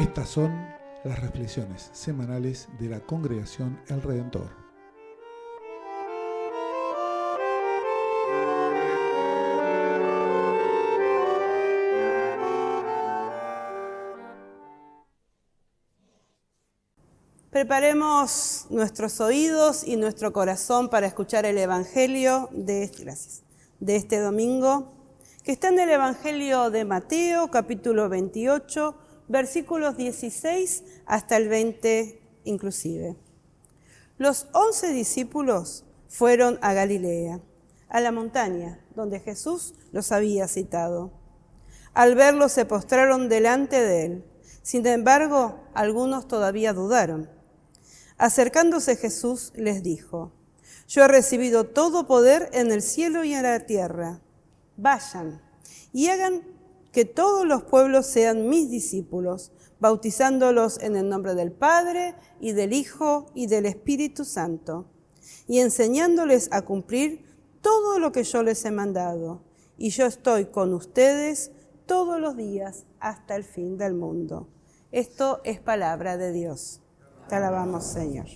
Estas son las reflexiones semanales de la Congregación El Redentor. Preparemos nuestros oídos y nuestro corazón para escuchar el Evangelio de este domingo, que está en el Evangelio de Mateo, capítulo 28, versículos 16 hasta el 20 inclusive. Los 11 discípulos fueron a Galilea, a la montaña donde Jesús los había citado. Al verlo se postraron delante de él. Sin embargo, algunos todavía dudaron. Acercándose Jesús les dijo: Yo he recibido todo poder en el cielo y en la tierra. Vayan y hagan que todos los pueblos sean mis discípulos, bautizándolos en el nombre del Padre y del Hijo y del Espíritu Santo, y enseñándoles a cumplir todo lo que yo les he mandado. Y yo estoy con ustedes todos los días hasta el fin del mundo. Esto es palabra de Dios. Te alabamos, Señor.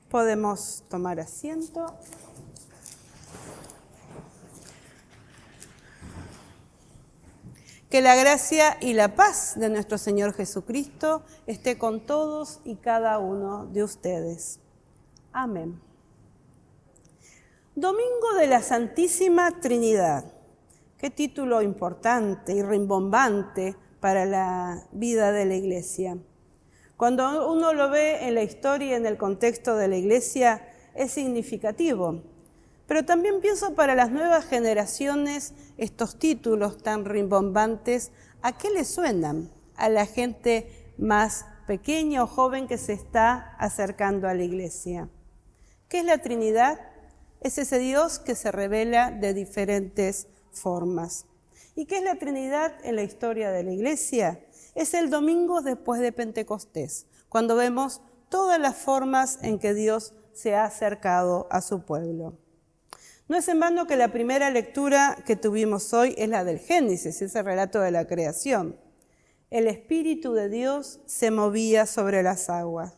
Podemos tomar asiento. Que la gracia y la paz de nuestro Señor Jesucristo esté con todos y cada uno de ustedes. Amén. Domingo de la Santísima Trinidad. Qué título importante y rimbombante para la vida de la Iglesia. Cuando uno lo ve en la historia y en el contexto de la Iglesia, es significativo. Pero también pienso para las nuevas generaciones, estos títulos tan rimbombantes, ¿a qué le suenan a la gente más pequeña o joven que se está acercando a la Iglesia? ¿Qué es la Trinidad? Es ese Dios que se revela de diferentes formas. ¿Y qué es la Trinidad en la historia de la Iglesia? Es el domingo después de Pentecostés, cuando vemos todas las formas en que Dios se ha acercado a su pueblo. No es en vano que la primera lectura que tuvimos hoy es la del Génesis, ese relato de la creación. El Espíritu de Dios se movía sobre las aguas.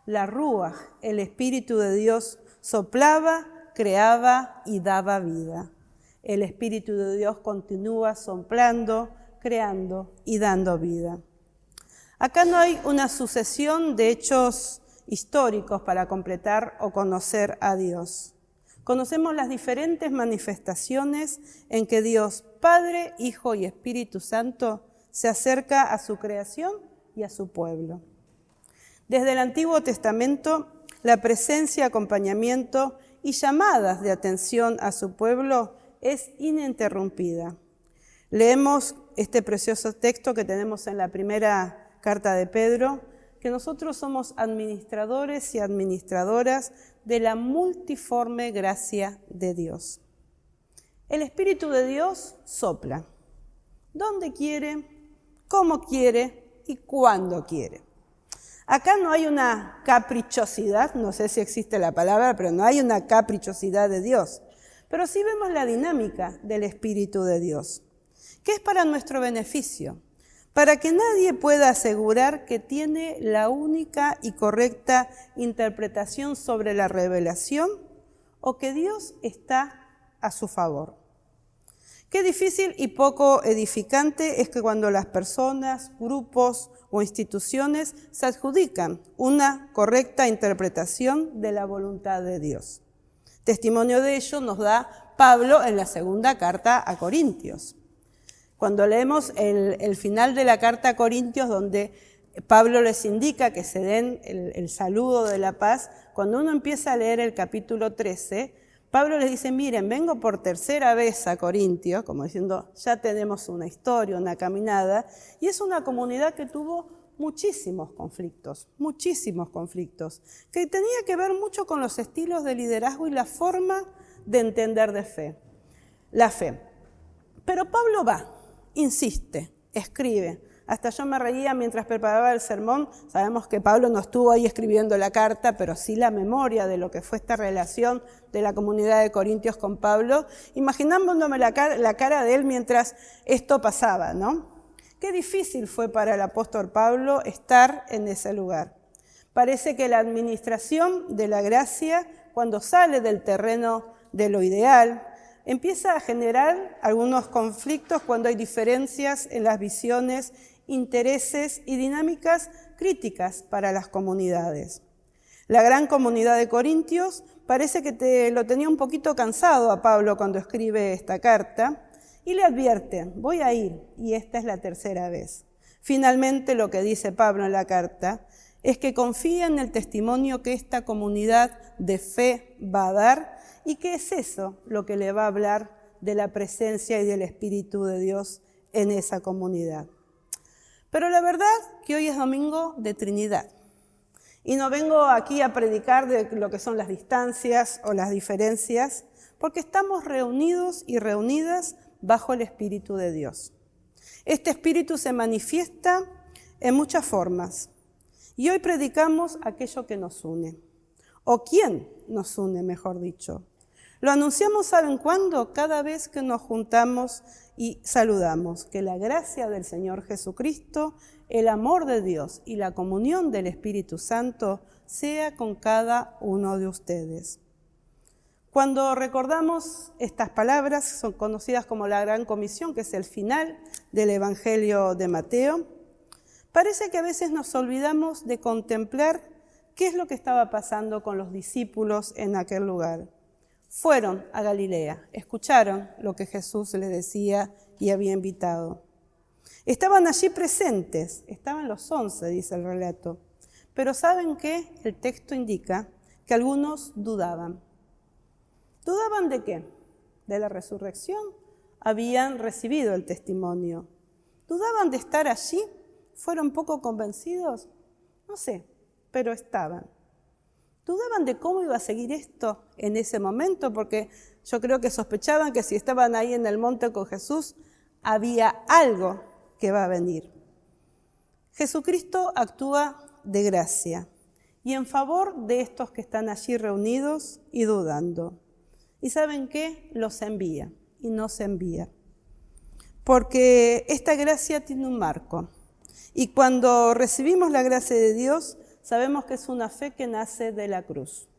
La Rúaj, el Espíritu de Dios, soplaba, creaba y daba vida. El Espíritu de Dios continúa soplando, creando y dando vida. Acá no hay una sucesión de hechos históricos para completar o conocer a Dios. Conocemos las diferentes manifestaciones en que Dios, Padre, Hijo y Espíritu Santo, se acerca a su creación y a su pueblo. Desde el Antiguo Testamento, la presencia, acompañamiento y llamadas de atención a su pueblo es ininterrumpida. Leemos este precioso texto que tenemos en la primera carta de Pedro, que nosotros somos administradores y administradoras de la multiforme gracia de Dios. El Espíritu de Dios sopla, donde quiere, cómo quiere y cuándo quiere. Acá no hay una caprichosidad, no sé si existe la palabra, pero no hay una caprichosidad de Dios. Pero sí vemos la dinámica del Espíritu de Dios, que es para nuestro beneficio, para que nadie pueda asegurar que tiene la única y correcta interpretación sobre la revelación o que Dios está a su favor. Qué difícil y poco edificante es que cuando las personas, grupos o instituciones se adjudican una correcta interpretación de la voluntad de Dios. Testimonio de ello nos da Pablo en la segunda carta a Corintios. Cuando leemos el final de la carta a Corintios, donde Pablo les indica que se den el saludo de la paz, cuando uno empieza a leer el capítulo 13, Pablo les dice: miren, vengo por tercera vez a Corintios, como diciendo, ya tenemos una historia, una caminada, y es una comunidad que tuvo muchísimos conflictos, que tenía que ver mucho con los estilos de liderazgo y la forma de entender la fe. Pero Pablo insiste, escribe. Hasta yo me reía mientras preparaba el sermón. Sabemos que Pablo no estuvo ahí escribiendo la carta, pero sí la memoria de lo que fue esta relación de la comunidad de Corintios con Pablo, imaginándome la cara de él mientras esto pasaba, ¿no? qué difícil fue para el apóstol Pablo estar en ese lugar. Parece que la administración de la gracia, cuando sale del terreno de lo ideal, empieza a generar algunos conflictos cuando hay diferencias en las visiones, intereses y dinámicas críticas para las comunidades. La gran comunidad de Corintios parece que lo tenía un poquito cansado a Pablo cuando escribe esta carta y le advierte, voy a ir, y esta es la tercera vez. Finalmente lo que dice Pablo en la carta es que confía en el testimonio que esta comunidad de fe va a dar y que es eso lo que le va a hablar de la presencia y del Espíritu de Dios en esa comunidad. Pero la verdad que hoy es domingo de Trinidad. Y no vengo aquí a predicar de lo que son las distancias o las diferencias, porque estamos reunidos y reunidas bajo el Espíritu de Dios. Este Espíritu se manifiesta en muchas formas. Y hoy predicamos aquello que nos une, o quién nos une, mejor dicho. Lo anunciamos, ¿saben cuándo? Cada vez que nos juntamos y saludamos. Que la gracia del Señor Jesucristo, el amor de Dios y la comunión del Espíritu Santo sea con cada uno de ustedes. Cuando recordamos estas palabras, son conocidas como la Gran Comisión, que es el final del Evangelio de Mateo, parece que a veces nos olvidamos de contemplar qué es lo que estaba pasando con los discípulos en aquel lugar. Fueron a Galilea, escucharon lo que Jesús les decía y había invitado. Estaban allí presentes, estaban los 11, dice el relato. Pero ¿saben qué? El texto indica que algunos dudaban. ¿Dudaban de qué? De la resurrección. Habían recibido el testimonio. ¿Dudaban de estar allí? ¿Fueron poco convencidos? No sé, pero estaban. ¿Dudaban de cómo iba a seguir esto en ese momento? Porque yo creo que sospechaban que si estaban ahí en el monte con Jesús, había algo que va a venir. Jesucristo actúa de gracia y en favor de estos que están allí reunidos y dudando. ¿Y saben qué? Los envía y nos envía. Porque esta gracia tiene un marco. Y cuando recibimos la gracia de Dios, sabemos que es una fe que nace de la cruz.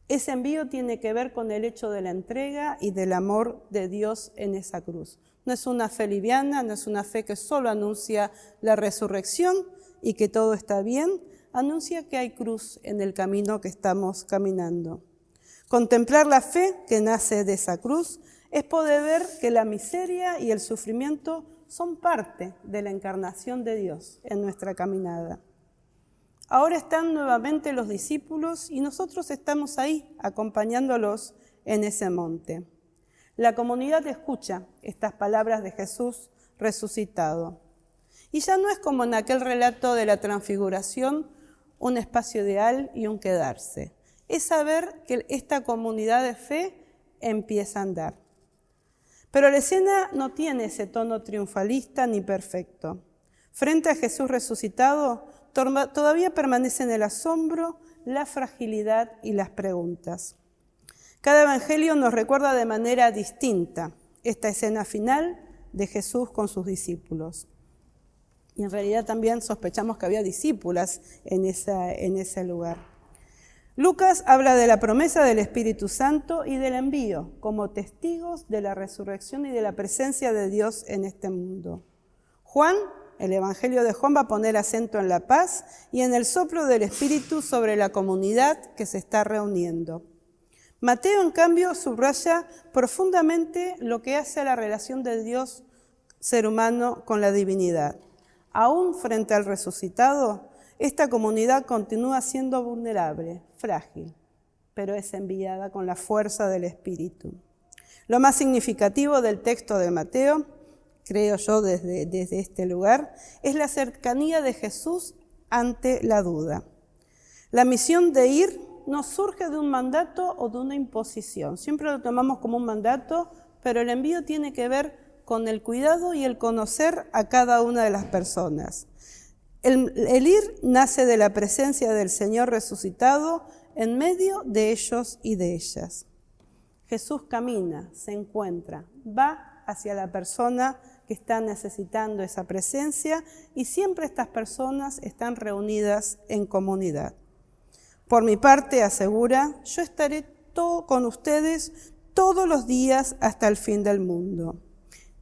Ese envío tiene que ver con el hecho de la entrega y del amor de Dios en esa cruz. No es una fe liviana, no es una fe que solo anuncia la resurrección y que todo está bien, anuncia que hay cruz en el camino que estamos caminando. Contemplar la fe que nace de esa cruz es poder ver que la miseria y el sufrimiento son parte de la encarnación de Dios en nuestra caminada. Ahora están nuevamente los discípulos y nosotros estamos ahí acompañándolos en ese monte. La comunidad escucha estas palabras de Jesús resucitado. Y ya no es como en aquel relato de la transfiguración, un espacio ideal y un quedarse. Es saber que esta comunidad de fe empieza a andar. Pero la escena no tiene ese tono triunfalista ni perfecto. Frente a Jesús resucitado, todavía permanecen el asombro, la fragilidad y las preguntas. Cada evangelio nos recuerda de manera distinta esta escena final de Jesús con sus discípulos. Y en realidad también sospechamos que había discípulas en ese lugar. Lucas habla de la promesa del Espíritu Santo y del envío como testigos de la resurrección y de la presencia de Dios en este mundo. Juan, el Evangelio de Juan, va a poner acento en la paz y en el soplo del Espíritu sobre la comunidad que se está reuniendo. Mateo, en cambio, subraya profundamente lo que hace a la relación de Dios, ser humano, con la divinidad. Aún frente al resucitado, esta comunidad continúa siendo vulnerable, frágil, pero es enviada con la fuerza del Espíritu. Lo más significativo del texto de Mateo, creo yo desde este lugar, es la cercanía de Jesús ante la duda. La misión de ir no surge de un mandato o de una imposición. Siempre lo tomamos como un mandato, pero el envío tiene que ver con el cuidado y el conocer a cada una de las personas. El ir nace de la presencia del Señor resucitado en medio de ellos y de ellas. Jesús camina, se encuentra, va hacia la persona que están necesitando esa presencia y siempre estas personas están reunidas en comunidad. Por mi parte, asegura, yo estaré con ustedes todos los días hasta el fin del mundo.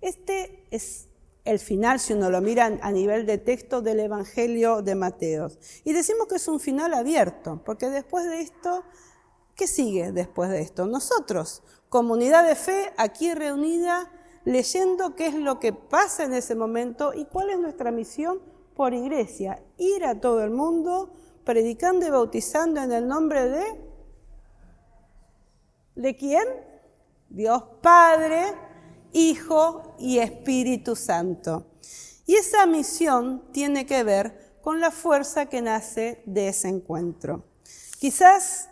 Este es el final, si uno lo mira a nivel de texto, del Evangelio de Mateo. Y decimos que es un final abierto, porque después de esto, ¿qué sigue después de esto? Nosotros, comunidad de fe, aquí reunida, leyendo qué es lo que pasa en ese momento y cuál es nuestra misión por iglesia. Ir a todo el mundo, predicando y bautizando en el nombre ¿de quién? Dios Padre, Hijo y Espíritu Santo. Y esa misión tiene que ver con la fuerza que nace de ese encuentro. Quizás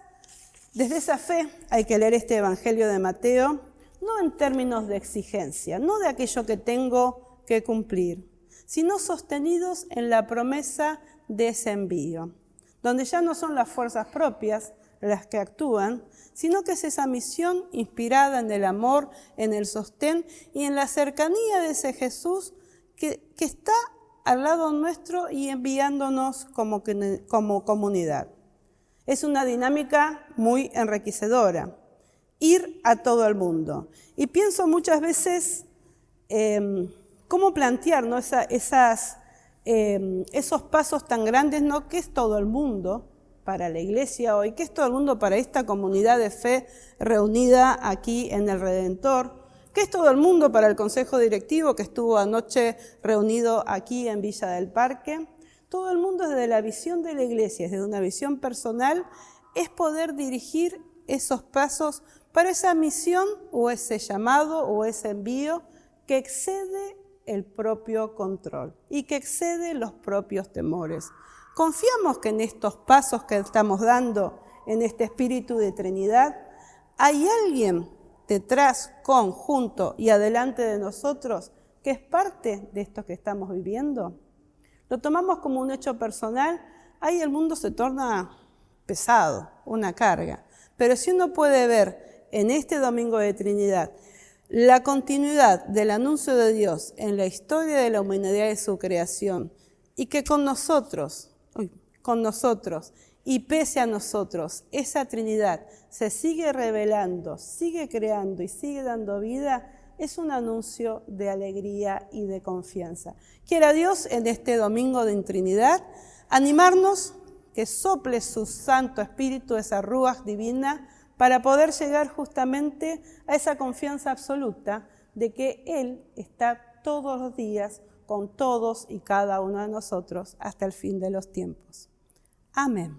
desde esa fe hay que leer este Evangelio de Mateo, no en términos de exigencia, no de aquello que tengo que cumplir, sino sostenidos en la promesa de ese envío, donde ya no son las fuerzas propias las que actúan, sino que es esa misión inspirada en el amor, en el sostén y en la cercanía de ese Jesús que está al lado nuestro y enviándonos como comunidad. Es una dinámica muy enriquecedora, ir a todo el mundo. Y pienso muchas veces cómo plantear, ¿no? esos pasos tan grandes, ¿no? ¿Qué es todo el mundo para la iglesia hoy? ¿Qué es todo el mundo para esta comunidad de fe reunida aquí en el Redentor? ¿Qué es todo el mundo para el Consejo Directivo que estuvo anoche reunido aquí en Villa del Parque? Todo el mundo desde la visión de la iglesia, desde una visión personal, es poder dirigir esos pasos para esa misión o ese llamado o ese envío que excede el propio control y que excede los propios temores. Confiamos que en estos pasos que estamos dando, en este espíritu de Trinidad, hay alguien detrás, junto y adelante de nosotros que es parte de esto que estamos viviendo. Lo tomamos como un hecho personal, ahí el mundo se torna pesado, una carga. Pero si uno puede ver en este Domingo de Trinidad la continuidad del anuncio de Dios en la historia de la humanidad y su creación, y que con nosotros y pese a nosotros, esa Trinidad se sigue revelando, sigue creando y sigue dando vida, es un anuncio de alegría y de confianza. Quiera Dios en este Domingo de Trinidad animarnos, que sople su Santo Espíritu, esa Ruaj divina, para poder llegar justamente a esa confianza absoluta de que Él está todos los días con todos y cada uno de nosotros hasta el fin de los tiempos. Amén.